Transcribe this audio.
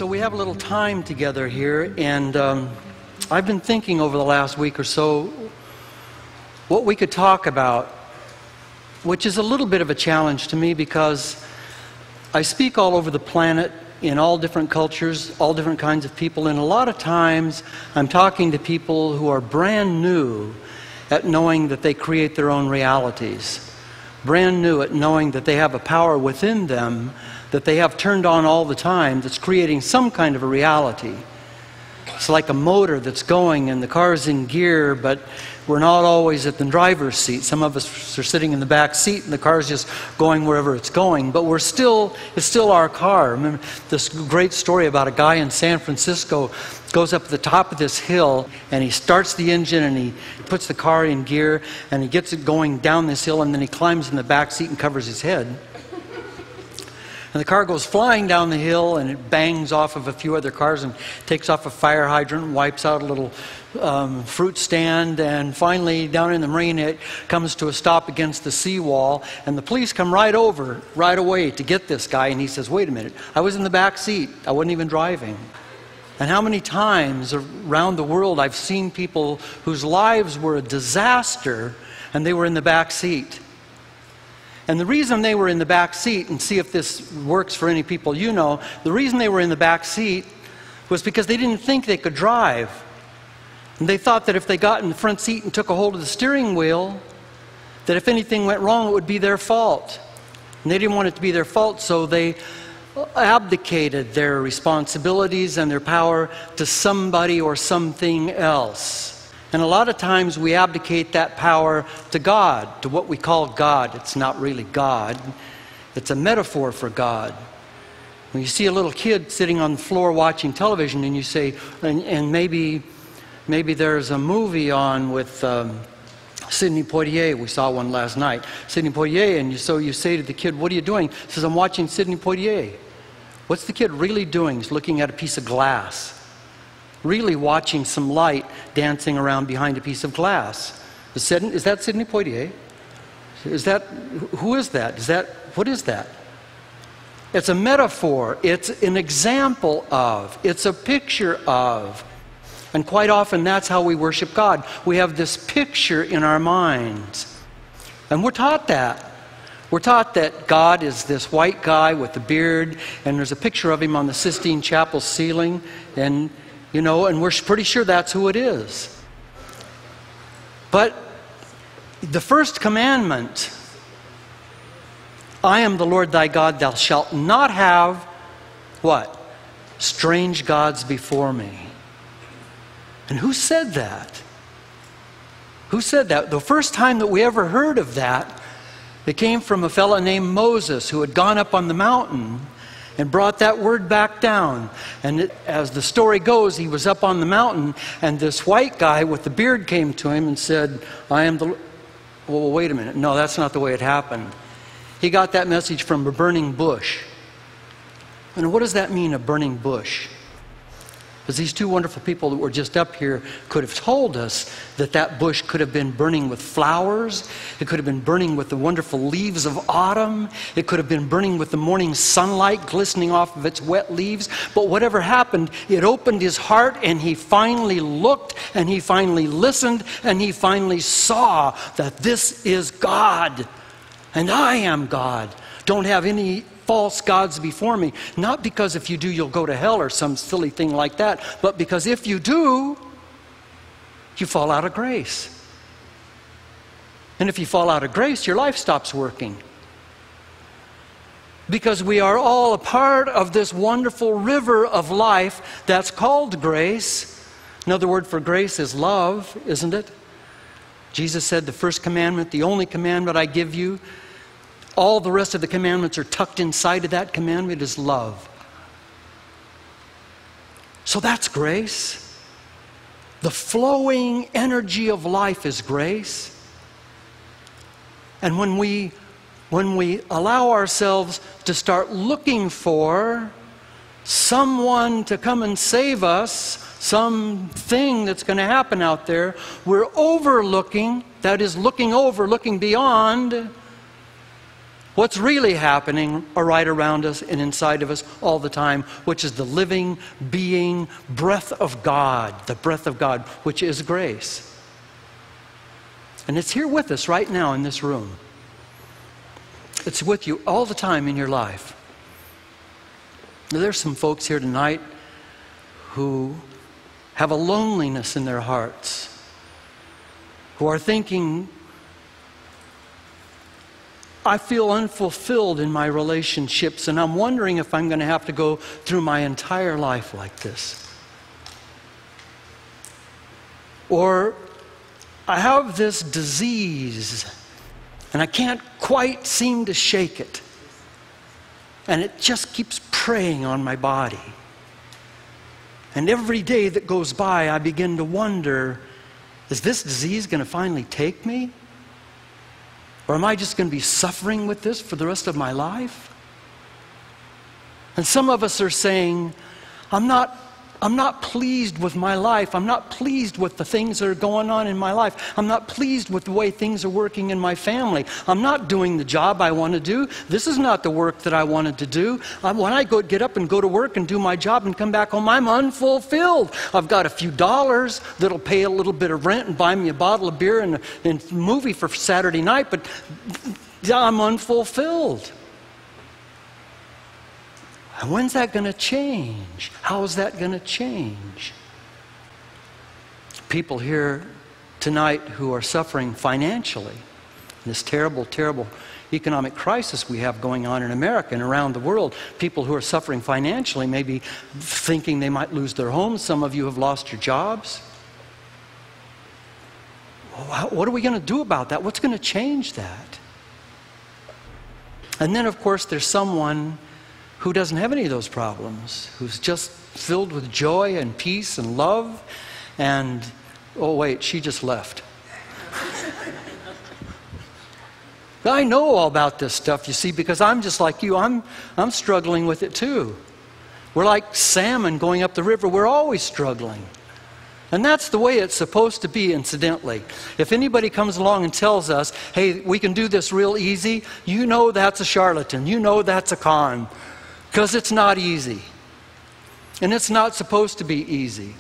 So we have a little time together here, and I've been thinking over the last week or so what we could talk about, which is a little bit of a challenge to me because I speak all over the planet in all different cultures, all different kinds of people, and a lot of times I'm talking to people who are brand new at knowing that they create their own realities, brand new at knowing that they have a power within them that they have turned on all the time that's creating some kind of a reality. It's like a motor that's going and the car's in gear, but we're not always at the driver's seat. Some of us are sitting in the back seat and the car's just going wherever it's going, but it's still our car. Remember this great story about a guy in San Francisco goes up to the top of this hill and he starts the engine and he puts the car in gear and he gets it going down this hill, and then he climbs in the back seat and covers his head. And the car goes flying down the hill and it bangs off of a few other cars and takes off a fire hydrant and wipes out a little fruit stand, and finally down in the marine it comes to a stop against the seawall, and the police come right away to get this guy, and he says, wait a minute, I was in the back seat, I wasn't even driving. And how many times around the world I've seen people whose lives were a disaster and they were in the back seat. And the reason they were in the back seat, and see if this works for any people you know, the reason they were in the back seat was because they didn't think they could drive. And they thought that if they got in the front seat and took a hold of the steering wheel, that if anything went wrong, it would be their fault. And they didn't want it to be their fault, so they abdicated their responsibilities and their power to somebody or something else. And a lot of times we abdicate that power to God, to what we call God. It's not really God. It's a metaphor for God. When you see a little kid sitting on the floor watching television and you say, and maybe there's a movie on with Sidney Poitier. We saw one last night. Sidney Poitier, and so you say to the kid, what are you doing? He says, I'm watching Sidney Poitier. What's the kid really doing? He's looking at a piece of glass. Really watching some light dancing around behind a piece of glass. Is that Sidney Poitier? Who is that? What is that? It's a metaphor. It's an example of. It's a picture of. And quite often that's how we worship God. We have this picture in our minds. And we're taught that. We're taught that God is this white guy with a beard, and there's a picture of him on the Sistine Chapel ceiling, and we're pretty sure that's who it is. But the first commandment, I am the Lord thy God, thou shalt not have, what? Strange gods before me. And who said that? Who said that? The first time that we ever heard of that, it came from a fellow named Moses who had gone up on the mountain and brought that word back down. And as the story goes, he was up on the mountain, and this white guy with the beard came to him and said, I am the... Well, wait a minute. No, that's not the way it happened. He got that message from a burning bush. And what does that mean, a burning bush? Because these two wonderful people that were just up here could have told us that that bush could have been burning with flowers. It could have been burning with the wonderful leaves of autumn. It could have been burning with the morning sunlight glistening off of its wet leaves. But whatever happened, it opened his heart, and he finally looked, and he finally listened, and he finally saw that this is God, and I am God. Don't have any false gods before me. Not because if you do you'll go to hell or some silly thing like that, but because if you do, you fall out of grace. And if you fall out of grace, your life stops working. Because we are all a part of this wonderful river of life that's called grace. Another word for grace is love, isn't it? Jesus said the first commandment, the only commandment I give you, all the rest of the commandments are tucked inside of that commandment, is love. So that's grace. The flowing energy of life is grace. And when we allow ourselves to start looking for someone to come and save us, something that's going to happen out there, we're overlooking, that is looking over, looking beyond What's really happening are right around us and inside of us all the time, which is the living, being breath of God, the breath of God, which is grace. And it's here with us right now in this room. It's with you all the time in your life. Now, there's some folks here tonight who have a loneliness in their hearts, who are thinking, I feel unfulfilled in my relationships, and I'm wondering if I'm going to have to go through my entire life like this. Or I have this disease, and I can't quite seem to shake it. And it just keeps preying on my body. And every day that goes by, I begin to wonder, is this disease going to finally take me? Or am I just going to be suffering with this for the rest of my life? And some of us are saying, I'm not pleased with my life. I'm not pleased with the things that are going on in my life. I'm not pleased with the way things are working in my family. I'm not doing the job I want to do. This is not the work that I wanted to do. When I get up and go to work and do my job and come back home, I'm unfulfilled. I've got a few dollars that'll pay a little bit of rent and buy me a bottle of beer and a movie for Saturday night, but I'm unfulfilled. And when's that going to change? How is that going to change? People here tonight who are suffering financially, this terrible, terrible economic crisis we have going on in America and around the world, people who are suffering financially, maybe thinking they might lose their homes. Some of you have lost your jobs. What are we going to do about that? What's going to change that? And then, of course, there's someone who doesn't have any of those problems, who's just filled with joy and peace and love, and, oh wait, she just left. I know all about this stuff, you see, because I'm just like you. I'm struggling with it too. We're like salmon going up the river. We're always struggling. And that's the way it's supposed to be, incidentally. If anybody comes along and tells us, hey, we can do this real easy, you know that's a charlatan. You know that's a con. Because it's not easy. And it's not supposed to be easy.